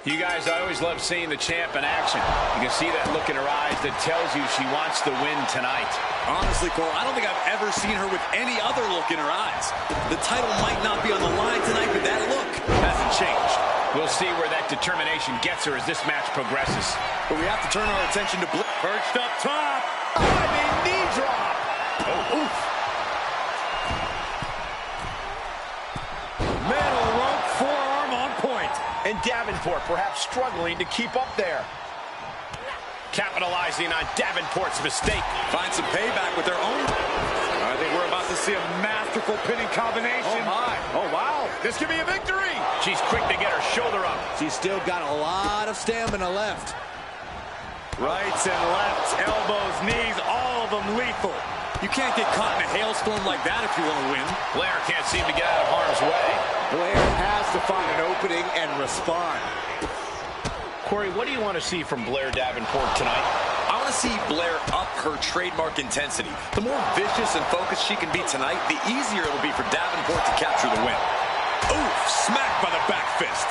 You guys, I always love seeing the champ in action. You can see that look in her eyes that tells you she wants to win tonight. Honestly, Cole, I don't think I've ever seen her with any other look in her eyes. The title might not be on the line tonight, but that look hasn't changed. We'll see where that determination gets her as this match progresses. But we have to turn our attention to Perched up top. Diving knee drop. Oh, oof. Middle rope forearm on point. And Davenport perhaps struggling to keep up there. Capitalizing on Davenport's mistake. Find some payback with their own. I think we're about to see a masterful pinning combination. Oh, my. Oh, wow. This could be a victory. She's quick to get her shoulder up. She's still got a lot of stamina left. Rights and lefts, elbows, knees, all of them lethal. You can't get caught in a hailstorm like that if you want to win. Blair can't seem to get out of harm's way. Blair has to find an opening and respond. Corey, what do you want to see from Blair Davenport tonight? I want to see Blair up her trademark intensity. The more vicious and focused she can be tonight, the easier it'll be for Davenport to capture the win. Oof, smacked by the back fist.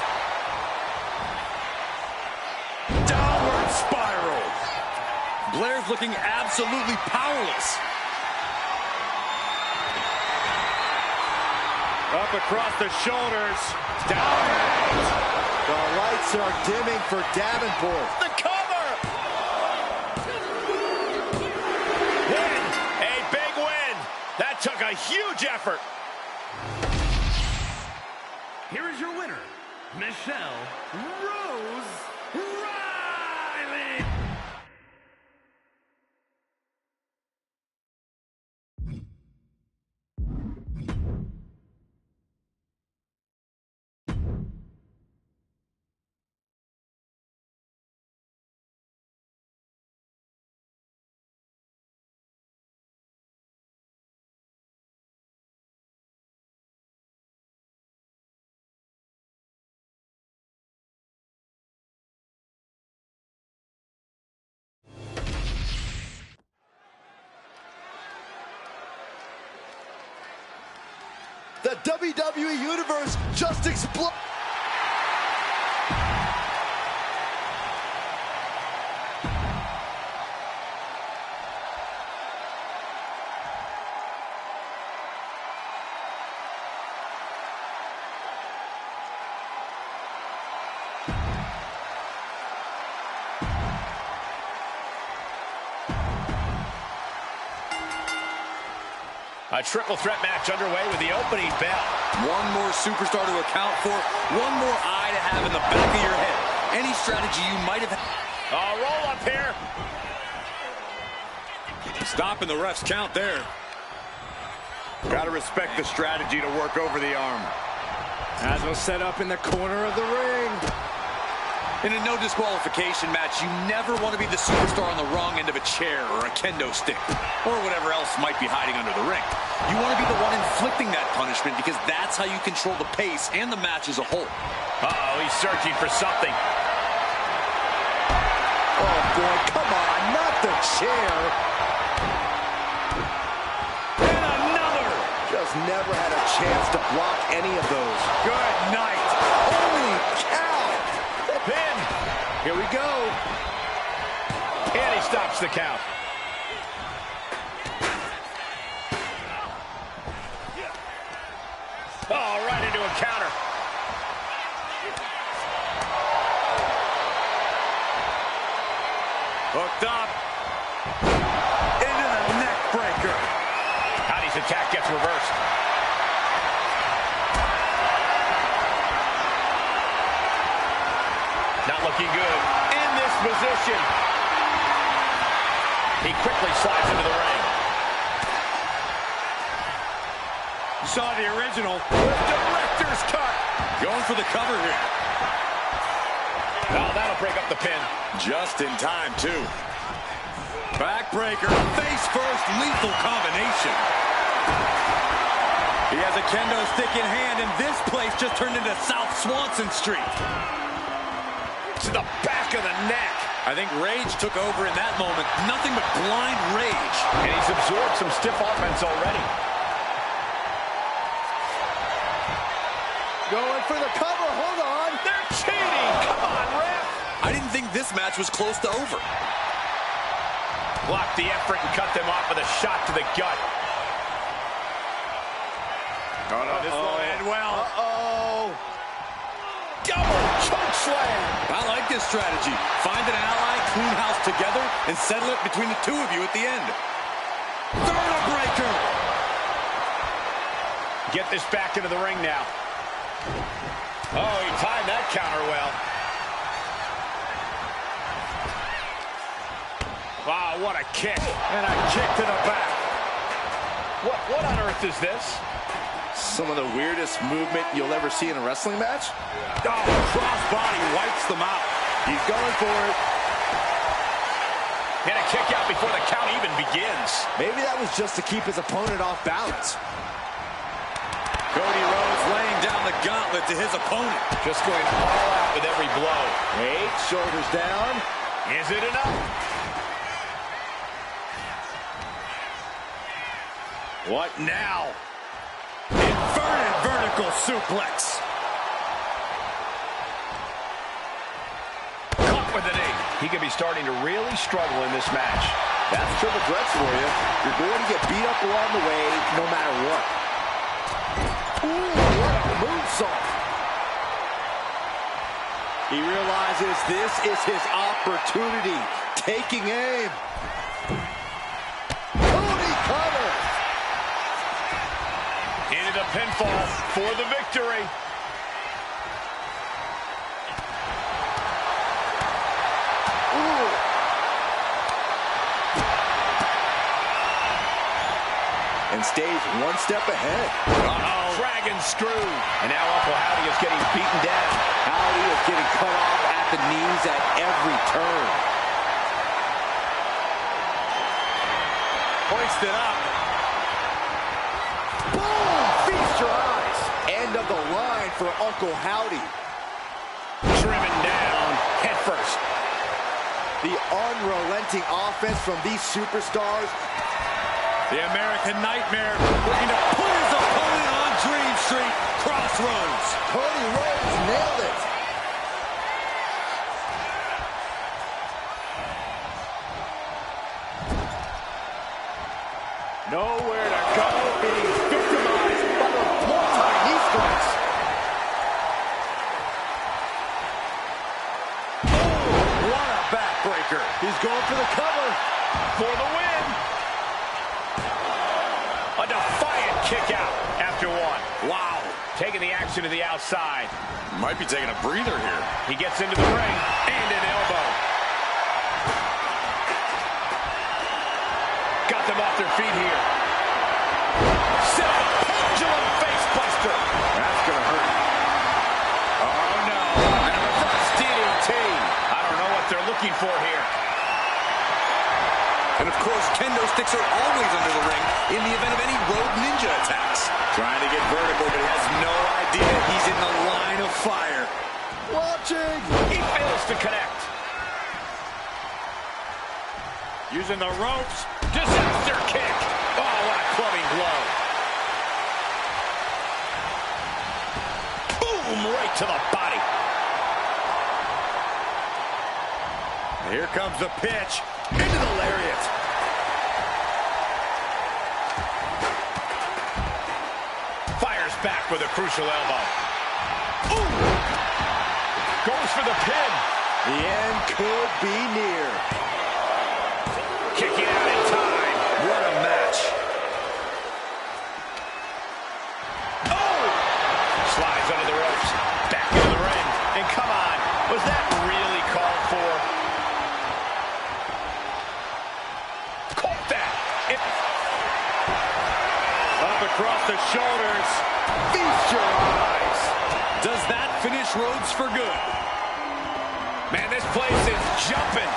Downward spiral. Blair's looking absolutely powerless. Up across the shoulders. Down. The lights are dimming for Davenport. The cover! Win! A big win! That took a huge effort. Here is your winner, Michelle Rose Riley. The WWE Universe just exploded. A triple threat match underway with the opening bell. One more superstar to account for, one more eye to have in the back of your head. Any strategy you might have had. Roll up here. Stopping the ref's count there. Gotta respect the strategy to work over the arm. As was set up in the corner of the ring. In a no disqualification match, you never want to be the superstar on the wrong end of a chair or a kendo stick or whatever else might be hiding under the ring. You want to be the one inflicting that punishment because that's how you control the pace and the match as a whole. Uh-oh, he's searching for something. Oh, boy, come on, not the chair. And another. Just never had a chance to block any of those. Good night. Holy cow. Pin. Here we go. And he stops the count. Oh, right into a counter. Hooked up. Into the neck breaker. attack gets reversed. Not looking good in this position. He quickly slides into the ring. You saw the original. Director's cut. Going for the cover here. Oh, that'll break up the pin. Just in time, too. Backbreaker, face first, lethal combination. He has a kendo stick in hand, and this place just turned into South Swanson Street. To the back of the neck. I think rage took over in that moment. Nothing but blind rage. And he's absorbed some stiff offense already. Going for the cover. Hold on. They're cheating. Come on, ref. I didn't think this match was close to over. Blocked the effort and cut them off with a shot to the gut. Oh, no, this won't end well. Uh-oh. Double choke slam. I like this strategy. Find an ally, clean house together, and settle it between the two of you at the end. Vertebreaker. Get this back into the ring now. Oh, he timed that counter well. Wow, what a kick. And a kick to the back. What on earth is this? Some of the weirdest movement you'll ever see in a wrestling match. Oh, crossbody wipes them out. He's going for it. And a kick out before the count even begins. Maybe that was just to keep his opponent off balance. Cody Rhodes laying down the gauntlet to his opponent. Just going all out with every blow. Wait, shoulders down. Is it enough? What now? Inverted vertical suplex. Caught with a knee. He could be starting to really struggle in this match. That's triple threats for you. You're going to get beat up along the way no matter what. Ooh, what a moonsault. He realizes this is his opportunity. Taking aim. Cody cover. Into the pinfall for the victory. Ooh. And stays one step ahead. Uh-oh. Dragon screw. And now Uncle Howdy is getting beaten down. Howdy is getting cut off at the knees at every turn. Hoisted up. Boom! Feast your eyes. End of the line for Uncle Howdy. Trimming down head first. The unrelenting offense from these superstars. The American Nightmare looking to put his opponent on Dream Street. Crossroads. Cody Rhodes nailed it. Nowhere to go, being victimized by the multi-knee strikes. Oh, what a backbreaker. He's going for the cover. For the win. A defiant kick out after one. Wow. Taking the action to the outside. Might be taking a breather here. He gets into the ring and an elbow. Got them off their feet here. Set up a pendulum face buster. That's going to hurt. Oh no. And a reverse DDT. I don't know what they're looking for here. And of course, kendo sticks are always under the ring in the event of any road ninja attacks. Trying to get vertical, but he has no idea he's in the line of fire. Watching. He fails to connect. Using the ropes. Disaster kick. Oh, what a clubbing blow. Boom, right to the body. Here comes the pitch. Into the lariat. Fires back with a crucial elbow. Ooh. Goes for the pin. The end could be near. Kicking out in time. What a match. up across the shoulders. Feast your eyes. Does that finish Rhodes for good? Man, this place is jumping.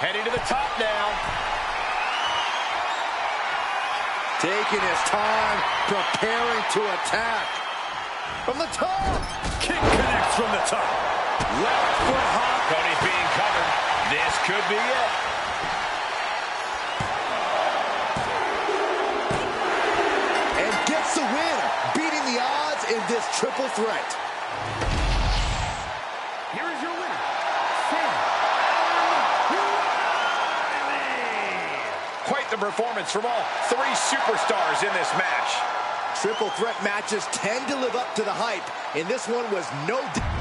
Heading to the top now. Taking his time, preparing to attack. From the top. Kick connects from the top. Left foot hop. Cody's being covered. This could be it. And gets the win, beating the odds in this triple threat. Here is your winner, Sam Riley. Quite the performance from all three superstars in this match. Triple threat matches tend to live up to the hype, and this one was no different.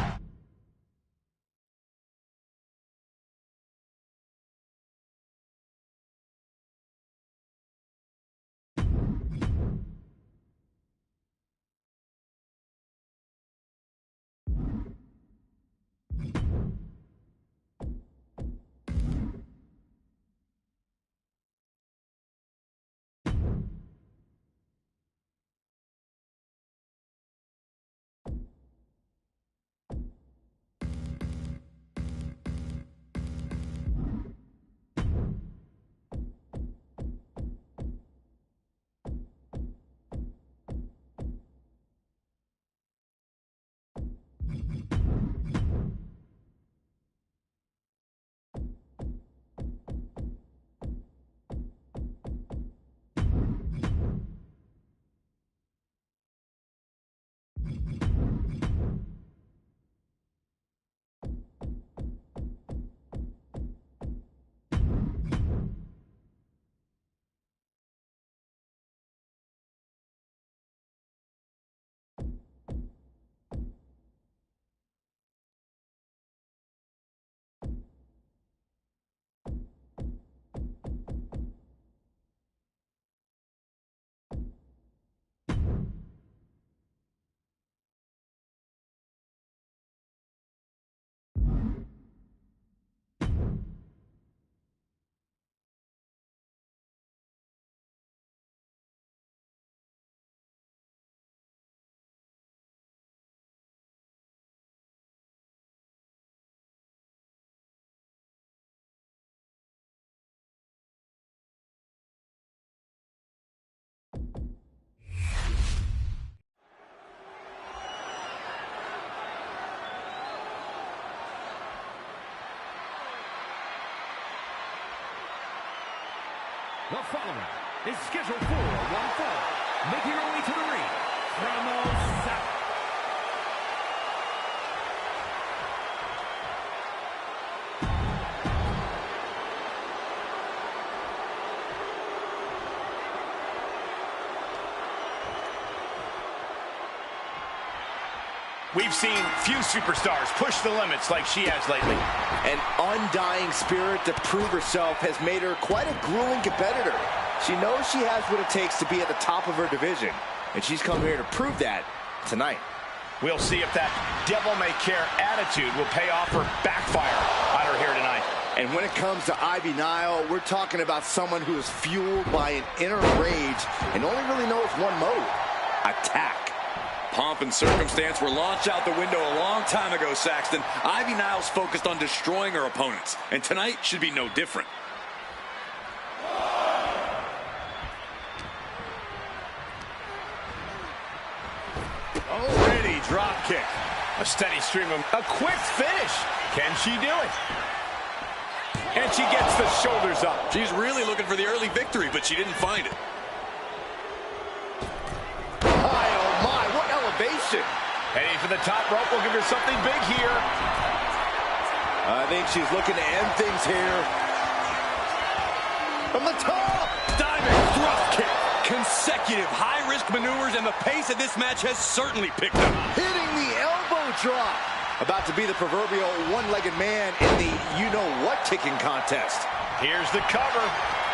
The following is scheduled for one fall. Making her way to the ring from Osaka. We've seen few superstars push the limits like she has lately. An undying spirit to prove herself has made her quite a grueling competitor. She knows she has what it takes to be at the top of her division, and she's come here to prove that tonight. We'll see if that devil-may-care attitude will pay off or backfire on her here tonight. And when it comes to Ivy Nile, we're talking about someone who is fueled by an inner rage and only really knows one mode: attack. Pomp and circumstance were launched out the window a long time ago, Saxton. Ivy Nile's focused on destroying her opponents, and tonight should be no different. Already drop kick. A steady stream of a quick finish. Can she do it? And she gets the shoulders up. She's really looking for the early victory, but she didn't find it. Heading for the top rope will give her something big here. I think she's looking to end things here. From the top! Diving thrust kick. Consecutive high-risk maneuvers, and the pace of this match has certainly picked up. Hitting the elbow drop. About to be the proverbial one-legged man in the you-know-what kicking contest. Here's the cover.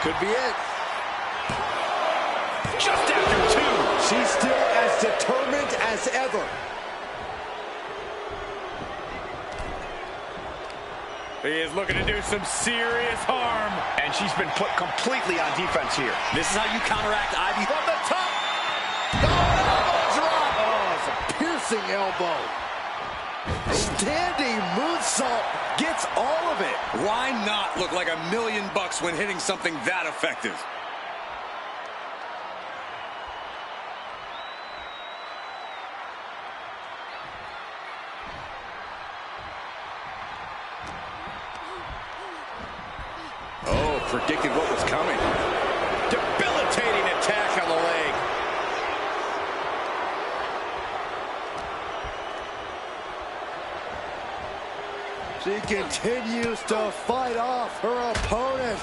Could be it. Just after two. She's still as determined as ever. He is looking to do some serious harm. And and she's been put completely on defense here. This is how you counteract Ivy. From the top. Oh, elbow drop. Oh, it's a piercing elbow. Standing moonsault gets all of it. Why not look like $1,000,000 when hitting something that effective? Oh, predicted what was coming. Debilitating attack on the leg. She continues to fight off her opponent.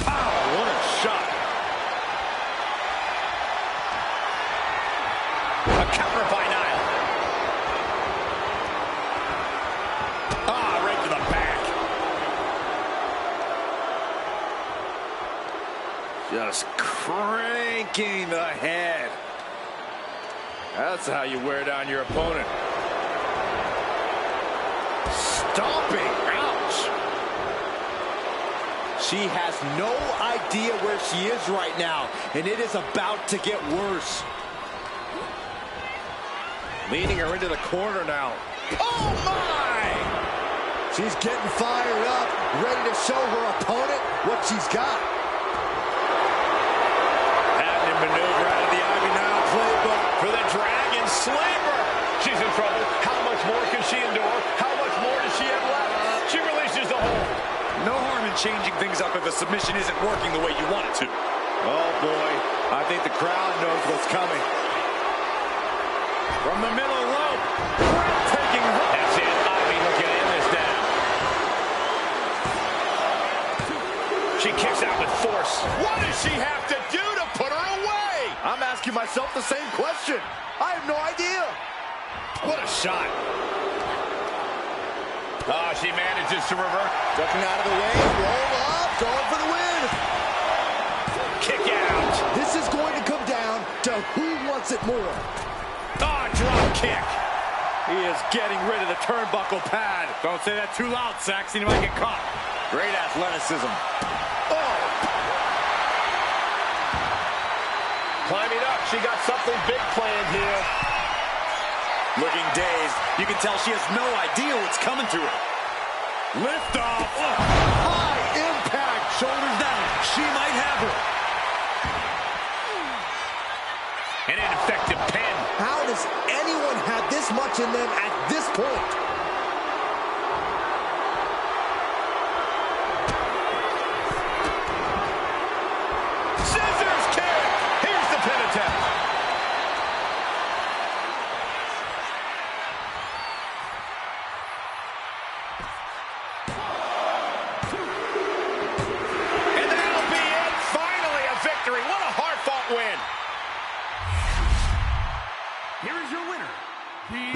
Wow, what a shot. A counter by Nile. Right to the back. Just cranking the head. That's how you wear down your opponent. Stomping. Ouch. She has no idea where she is right now, and it is about to get worse. Leading her into the corner now. Oh, my! She's getting fired up, ready to show her opponent what she's got. Having to maneuver out of the Ivy Nile playbook for the Dragon Slammer. She's in trouble. How much more can she endure? How much more does she have left? She releases the hold. No harm in changing things up if a submission isn't working the way you want it to. Oh, boy. I think the crowd knows what's coming. From the middle rope. Breathtaking hook. That's it. Ivy looking to end this down. She kicks out with force. What does she have to do to put her away? I'm asking myself the same question. I have no idea. What a shot. Oh, she manages to revert. Ducking out of the way, roll up, going for the win. Kick out. This is going to come down to who wants it more. Oh, drop kick. He is getting rid of the turnbuckle pad. Don't say that too loud, Saxon. You might get caught. Great athleticism. Oh! Climbing up. She got something big planned here. Looking dazed. You can tell she has no idea what's coming to her. Lift off. High impact. Shoulders down. She might have her. An ineffective pin. How does anyone have this much in them at this point? Scissors kick. Here's the pin attempt. And that'll be it. Finally a victory. What a hard-fought win. Here is your winner, the